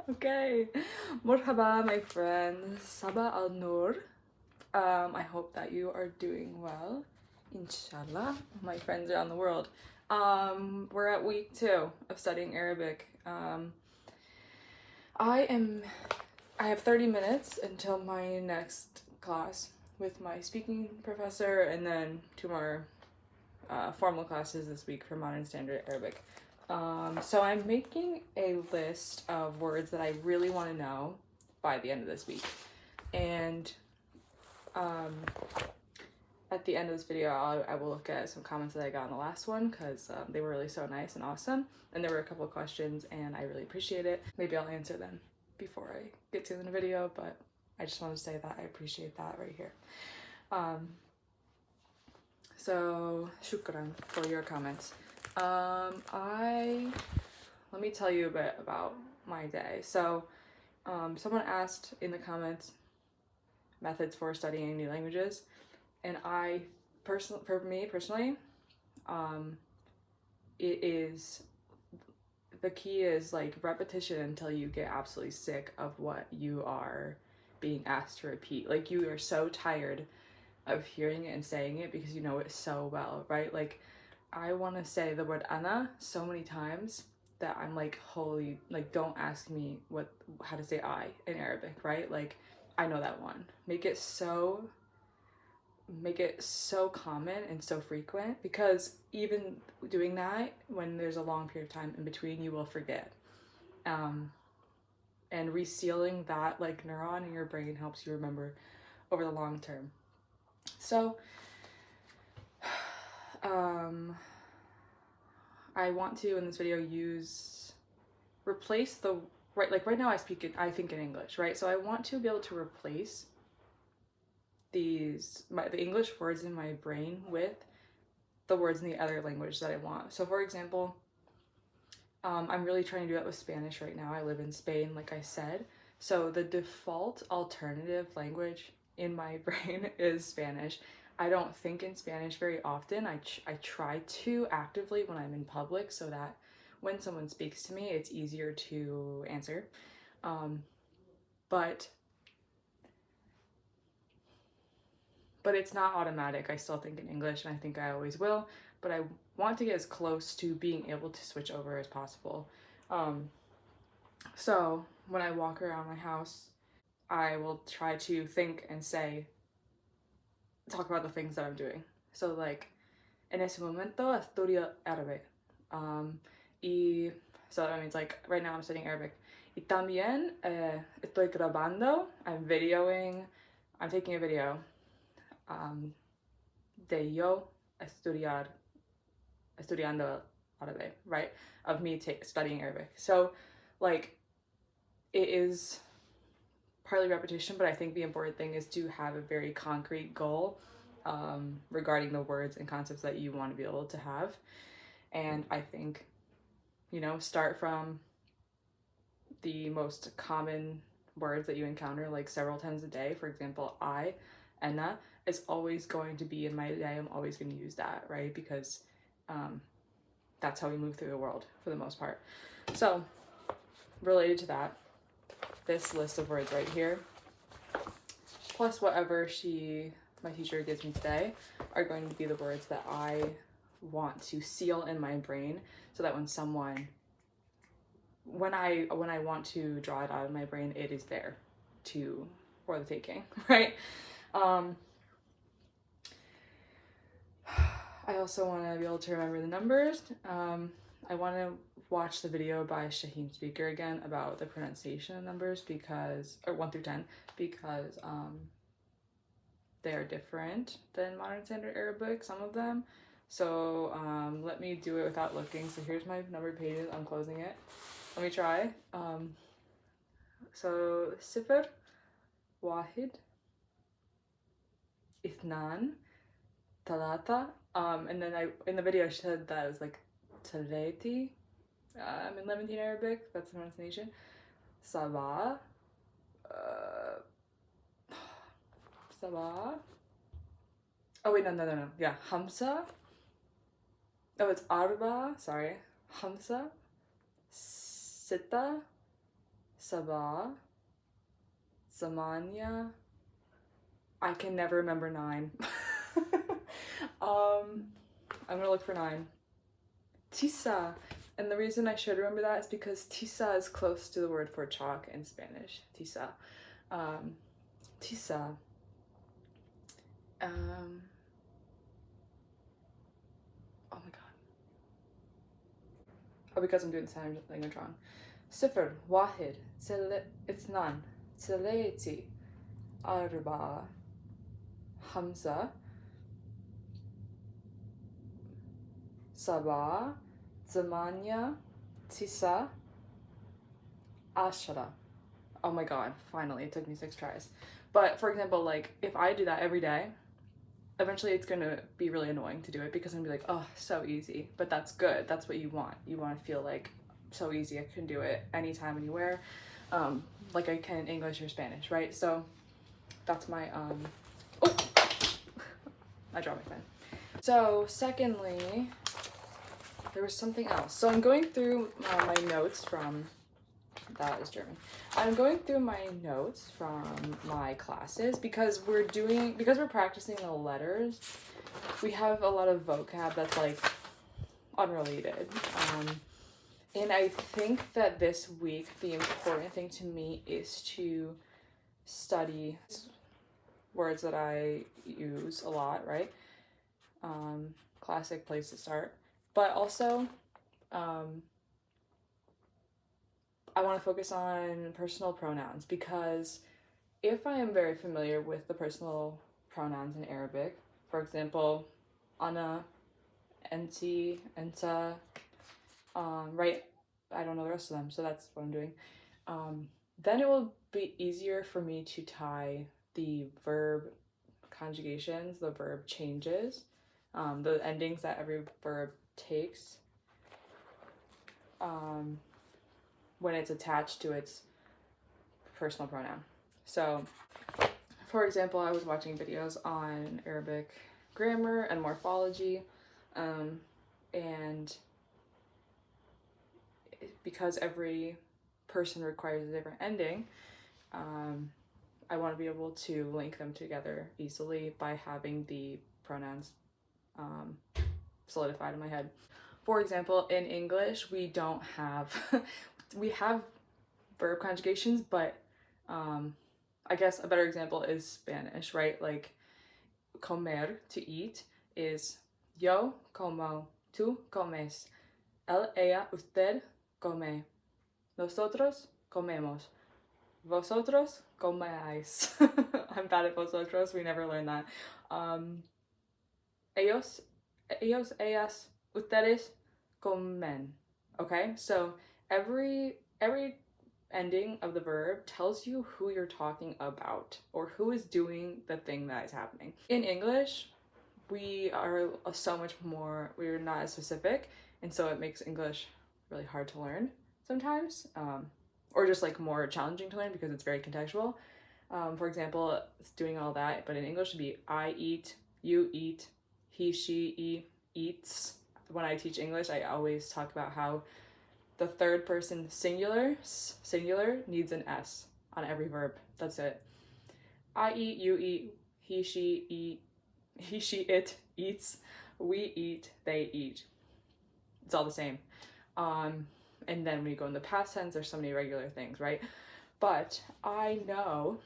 Okay. Marhaba, my friends. Sabah al Nur. I hope that you are doing well. Inshallah, my friends around the world. We're at week 2 of studying Arabic. I have 30 minutes until my next class with my speaking professor, and then 2 more formal classes this week for Modern Standard Arabic. So I'm making a list of words that I really want to know by the end of this week. And at the end of this video, I will look at some comments that I got on the last one because they were really so nice and awesome. And there were a couple of questions and I really appreciate it. Maybe I'll answer them before I get to the video, but I just want to say that I appreciate that right here. So shukran for your comments. Let me tell you a bit about my day. So someone asked in the comments methods for studying new languages, and for me personally, the key is like repetition until you get absolutely sick of what you are being asked to repeat. Like you are so tired of hearing it and saying it because you know it so well, right? Like I want to say the word ana so many times that I'm like, holy, like don't ask me how to say I in Arabic, right? Like I know that one. Make it so common and so frequent, because even doing that when there's a long period of time in between, you will forget. And resealing that like neuron in your brain helps you remember over the long term. So I want to in this video replace the right now I think in English, right? So I want to be able to replace the English words in my brain with the words in the other language that I want. So for example, I'm really trying to do that with Spanish right now. I live in Spain, like I said. So the default alternative language in my brain is Spanish. I don't think in Spanish very often. I try to actively when I'm in public so that when someone speaks to me, it's easier to answer. But it's not automatic. I still think in English, and I think I always will. But I want to get as close to being able to switch over as possible. So when I walk around my house, I will try to think and talk about the things that I'm doing. So like, en ese momento estudio árabe. So that means like right now I'm studying Arabic. Y también estoy grabando. I'm videoing. I'm taking a video de yo estudiando árabe, right? Of me studying Arabic. So like it is partly repetition, but I think the important thing is to have a very concrete goal regarding the words and concepts that you want to be able to have. And I think, start from the most common words that you encounter like several times a day. For example, enna is always going to be in my day. I'm always going to use that, right? Because that's how we move through the world for the most part. So related to that, this list of words right here, plus whatever my teacher gives me today, are going to be the words that I want to seal in my brain, so that when I want to draw it out of my brain, it is there for the taking, right? I also want to be able to remember the numbers. I want to watch the video by Shami Speaker again about the pronunciation of numbers or 1 through 10, because they are different than Modern Standard Arabic, some of them. So let me do it without looking. So here's my numbered pages. I'm closing it. Let me try. So صفر واحد اثنان ثلاثة. And then in the video I said that it was like ثلاثي. In Levantine Arabic, that's the pronunciation. Sabah. Sabah. Oh wait, no. Yeah, Hamsa. Oh, it's Arba. Sorry. Hamsa. Sita. Sabah, Zamania. I can never remember 9. I'm gonna look for 9. Tisa. And the reason I should remember that is because tisa is close to the word for chalk in Spanish. Tisa. Tisa. Oh my god. Oh, because I'm doing the sign language wrong. صفر واحد اثنان ثلاثة أربعة خمسة سبعة ثمانية تسعة عشرة. Oh my god, finally, it took me 6 tries. But for example, like if I do that every day, eventually it's gonna be really annoying to do it because I'm gonna be like, oh, so easy. But that's good. That's what you want. You want to feel like so easy. I can do it anytime, anywhere, like I can in English or Spanish, right? So that's my oh, I dropped my pen. So secondly, there was something else. So I'm going through my notes from, that is German. I'm going through my notes from my classes because we're practicing the letters. We have a lot of vocab that's like unrelated. And I think that this week the important thing to me is to study words that I use a lot, right? Classic place to start. But also, I want to focus on personal pronouns because if I am very familiar with the personal pronouns in Arabic, for example, ana, enti, enta, right? I don't know the rest of them, so that's what I'm doing. Then it will be easier for me to tie the verb conjugations, the verb changes, the endings that every verb takes when it's attached to its personal pronoun. So, for example, I was watching videos on Arabic grammar and morphology, and because every person requires a different ending, I want to be able to link them together easily by having the pronouns solidified in my head. For example, in English, we don't have, we have verb conjugations, but I guess a better example is Spanish, right? Like comer, to eat, is yo como, tú comes, él, ella, usted come, nosotros comemos, vosotros coméis. I'm bad at vosotros, we never learned that. Ellos, ellas, ustedes comen. Okay, so every ending of the verb tells you who you're talking about or who is doing the thing that is happening. In English, we are so much more, we're not as specific, and so it makes English really hard to learn sometimes, or just like more challenging to learn because it's very contextual. For example, it's doing all that, but in English would be I eat, you eat, he, she, eats. When I teach English, I always talk about how the third person singular needs an S on every verb. That's it. I eat, you eat, he, she, it eats, we eat, they eat. It's all the same. And then when you go in the past tense, there's so many regular things, right? But I know,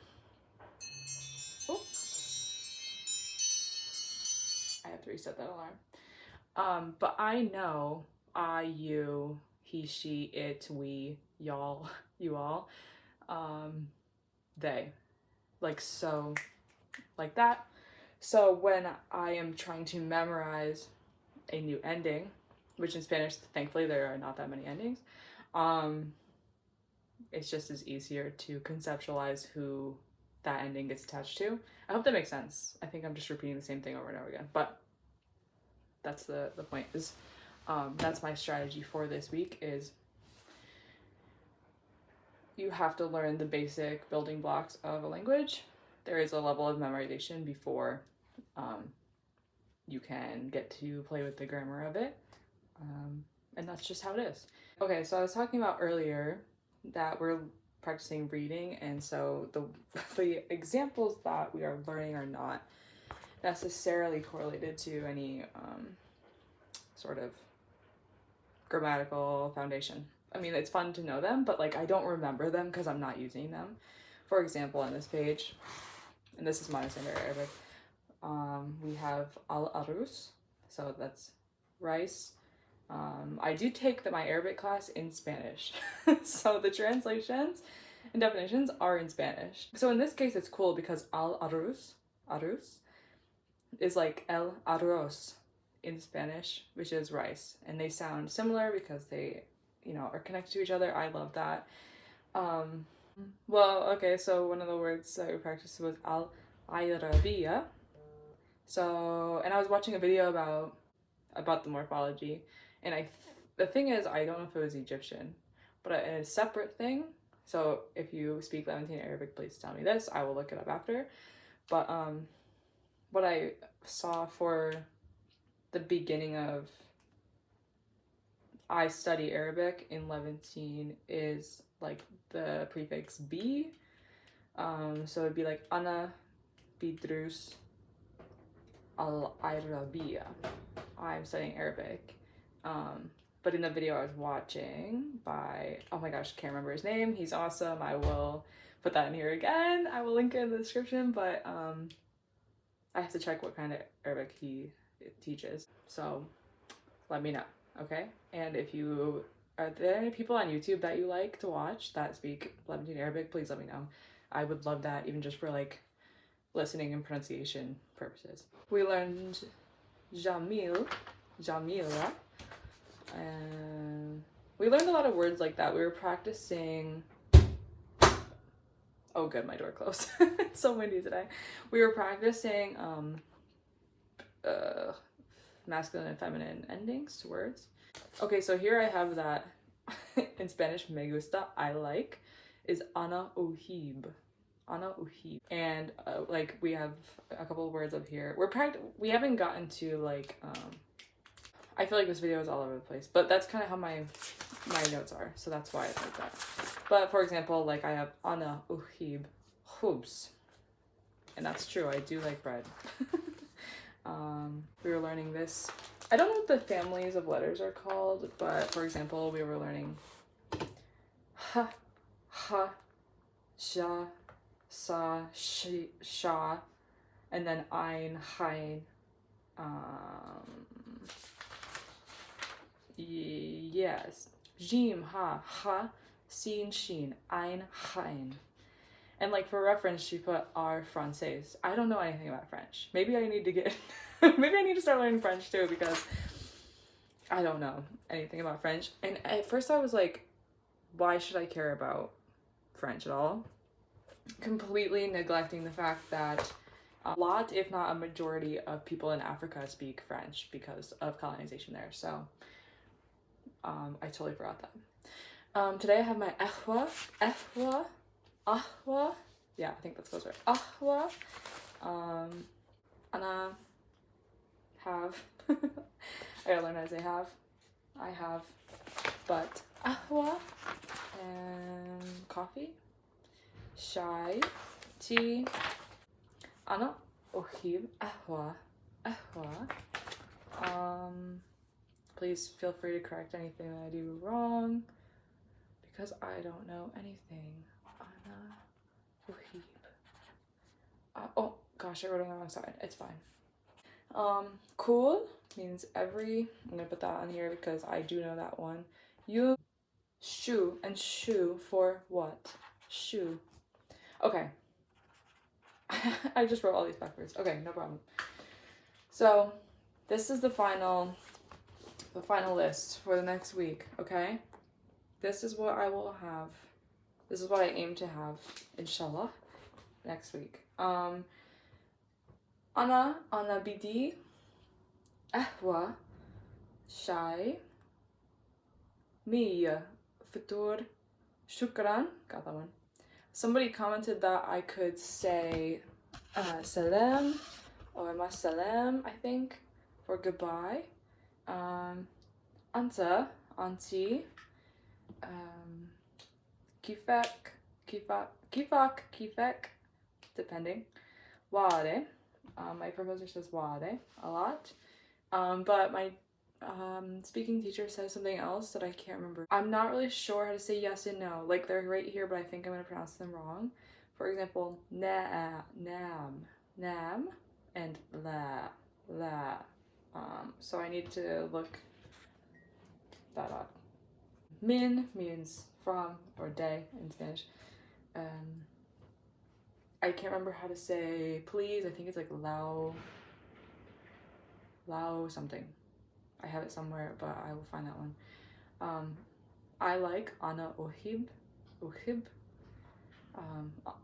I have to reset that alarm. But I know I, you, he, she, it, we, y'all, you all, they, like so, like that. So when I am trying to memorize a new ending, which in Spanish, thankfully, there are not that many endings, it's just as easier to conceptualize who that ending gets attached to. I hope that makes sense. I think I'm just repeating the same thing over and over again, but that's the point is, that's my strategy for this week is you have to learn the basic building blocks of a language. There is a level of memorization before you can get to play with the grammar of it. And that's just how it is. Okay, so I was talking about earlier that we're practicing reading, and so the examples that we are learning are not necessarily correlated to any sort of grammatical foundation. I mean, it's fun to know them, but like I don't remember them because I'm not using them. For example, on this page, and this is monostandard Arabic, we have al-arus, so that's rice. I do take my Arabic class in Spanish, so the translations and definitions are in Spanish. So in this case, it's cool because al-arus, arus, is like el arroz in Spanish, which is rice, and they sound similar because they, you know, are connected to each other. I love that. Well, okay, so one of the words that we practiced was al-Arabiya. So, and I was watching a video about the morphology, and the thing is, I don't know if it was Egyptian, but a separate thing. So if you speak Levantine Arabic, please tell me this. I will look it up after. But what I saw for the beginning of I study Arabic in Levantine is like the prefix B. So it'd be like Ana Bidrus al-Arabiya. I'm studying Arabic. But in the video I was watching by, oh my gosh, can't remember his name. He's awesome. I will put that in here again. I will link it in the description, but I have to check what kind of Arabic he teaches. So let me know, okay? And if you, are there any people on YouTube that you like to watch that speak Levantine Arabic, please let me know. I would love that, even just for like listening and pronunciation purposes. We learned Jamila, and we learned a lot of words like that. We were practicing, oh good, my door closed. It's so windy today. We were practicing masculine and feminine endings to words. Okay, so here I have that in Spanish, me gusta, I like, is ana uhib. Ana uhib. And like we have a couple of words up here. We haven't gotten to like I feel like this video is all over the place, but that's kind of how my notes are, so that's why it's like that. But for example, like I have ana uhib khubz, and that's true, I do like bread. We were learning this. I don't know what the families of letters are called, but for example, we were learning ha, ha, sha, sa, shi, sha, and then ein, hein. Yes, jim, ha, ha, sin, shin, ein, hein. And like for reference, she put our français. I don't know anything about French. Maybe I need to get, maybe I need to start learning French too, because I don't know anything about French. And at first I was like, why should I care about French at all? Completely neglecting the fact that a lot, if not a majority of people in Africa speak French because of colonization there. So I totally forgot that. Today I have my ahwa, yeah, I think that's close, right? Ahwa, ana, have, I gotta learn how to say have, I have, but ahwa, and coffee, chai, tea, ana uhib ahwa, please feel free to correct anything that I do wrong, because I don't know anything. Ana uhib. Oh gosh, I wrote it on the wrong side. It's fine. Cool means every. I'm gonna put that on here because I do know that one. You, shoe, and shoe for what? Shoe. Okay. I just wrote all these backwards. Okay, no problem. So this is the final list for the next week, okay? This is what I will have. This is what I aim to have, inshallah, next week. Ana bidi, ahwa, shai, miya, futur, shukran. Got that one. Somebody commented that I could say salam or ma salam, I think, for goodbye. Anta, auntie, kifek, kifek, depending. Ware. My professor says ware a lot. But my speaking teacher says something else that I can't remember. I'm not really sure how to say yes and no. Like, they're right here, but I think I'm gonna pronounce them wrong. For example, nam, and la. So I need to look that up. Min means from or day in Spanish. I can't remember how to say please. I think it's like lao something. I have it somewhere, but I will find that one. I like ana uhib.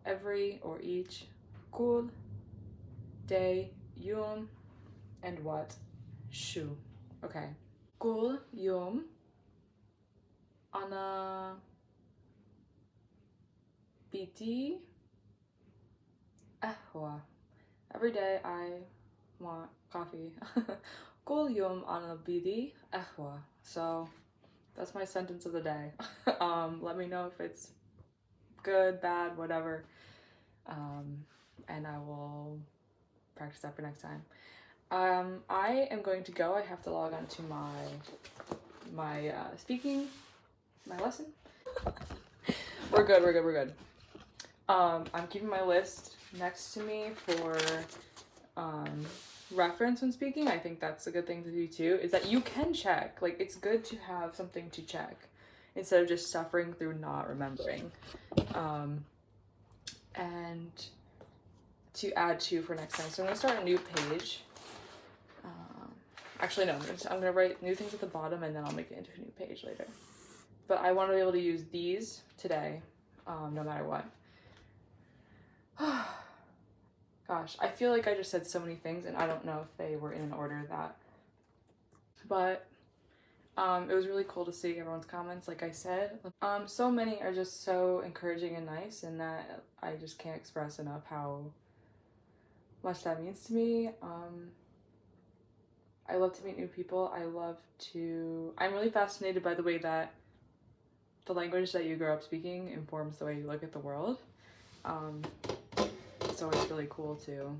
Every or each. Kul, day, yum, and what? Shu. Okay. Kul, yum, ana biti, ahwa. Every day I want coffee. Kul yum ana biti, ahwa. So that's my sentence of the day. Let me know if it's good, bad, whatever. And I will practice that for next time. I am going to go. I have to log on to my speaking, my lesson. We're good. I'm keeping my list next to me for reference when speaking. I think that's a good thing to do too, is that you can check. Like, it's good to have something to check instead of just suffering through not remembering. And to add to for next time. So I'm gonna start a new page. Actually, no, I'm gonna write new things at the bottom and then I'll make it into a new page later. But I want to be able to use these today, no matter what. Gosh, I feel like I just said so many things and I don't know if they were in an order that. But it was really cool to see everyone's comments, like I said. So many are just so encouraging and nice, and that I just can't express enough how much that means to me. I love to meet new people. I'm really fascinated by the way that the language that you grow up speaking informs the way you look at the world. So it's really cool to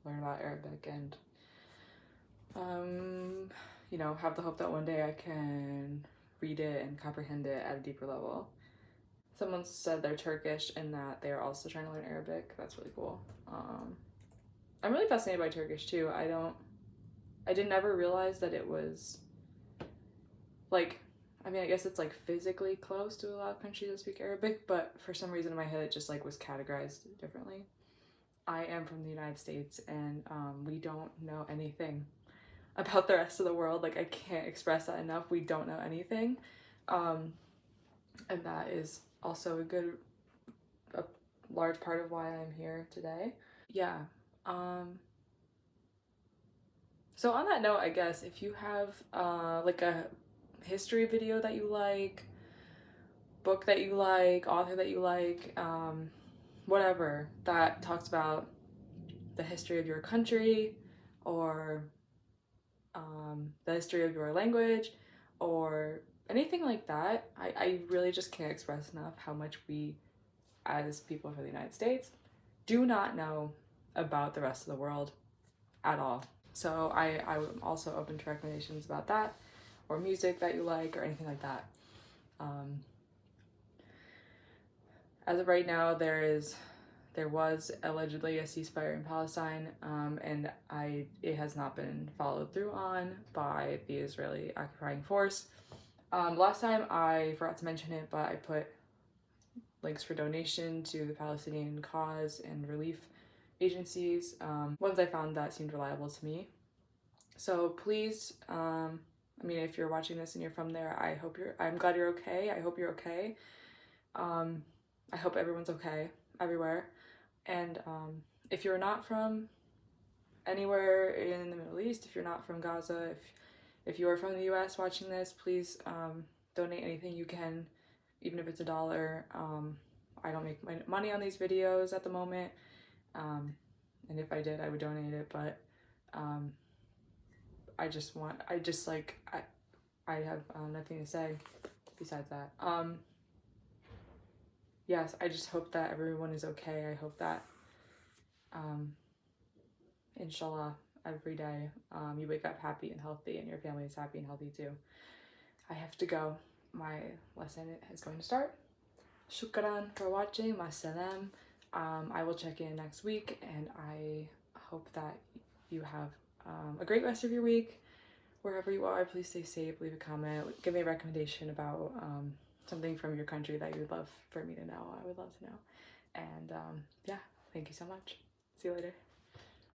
learn about Arabic and, you know, have the hope that one day I can read it and comprehend it at a deeper level. Someone said they're Turkish and that they're also trying to learn Arabic. That's really cool. I'm really fascinated by Turkish too. I did never realize that it was like, I mean, I guess it's like physically close to a lot of countries that speak Arabic, but for some reason in my head it just like was categorized differently. I am from the United States and we don't know anything about the rest of the world. Like, I can't express that enough. We don't know anything. And that is also a large part of why I'm here today. Yeah. So on that note, I guess if you have like a history video that you like, book that you like, author that you like, whatever that talks about the history of your country or the history of your language or anything like that, I really just can't express enough how much we as people from the United States do not know about the rest of the world at all. So I'm also open to recommendations about that, or music that you like, or anything like that. As of right now, there was allegedly a ceasefire in Palestine, and it has not been followed through on by the Israeli occupying force. Last time I forgot to mention it, but I put links for donation to the Palestinian cause and relief agencies, ones I found that seemed reliable to me. So please, I mean, if you're watching this and you're from there, I'm glad you're okay. I hope you're okay. I hope everyone's okay everywhere. And if you're not from anywhere in the Middle East, if you're not from Gaza, if you are from the US watching this, please donate anything you can, even if it's $1. I don't make my money on these videos at the moment. And if I did, I would donate it, but I have nothing to say besides that. yes, I just hope that everyone is okay. I hope that, inshallah, every day you wake up happy and healthy and your family is happy and healthy too. I have to go. My lesson is going to start. Shukran for watching. Masalam. I will check in next week, and I hope that you have a great rest of your week. Wherever you are, please stay safe. Leave a comment. Give me a recommendation about something from your country that you would love for me to know. I would love to know. And yeah, thank you so much. See you later.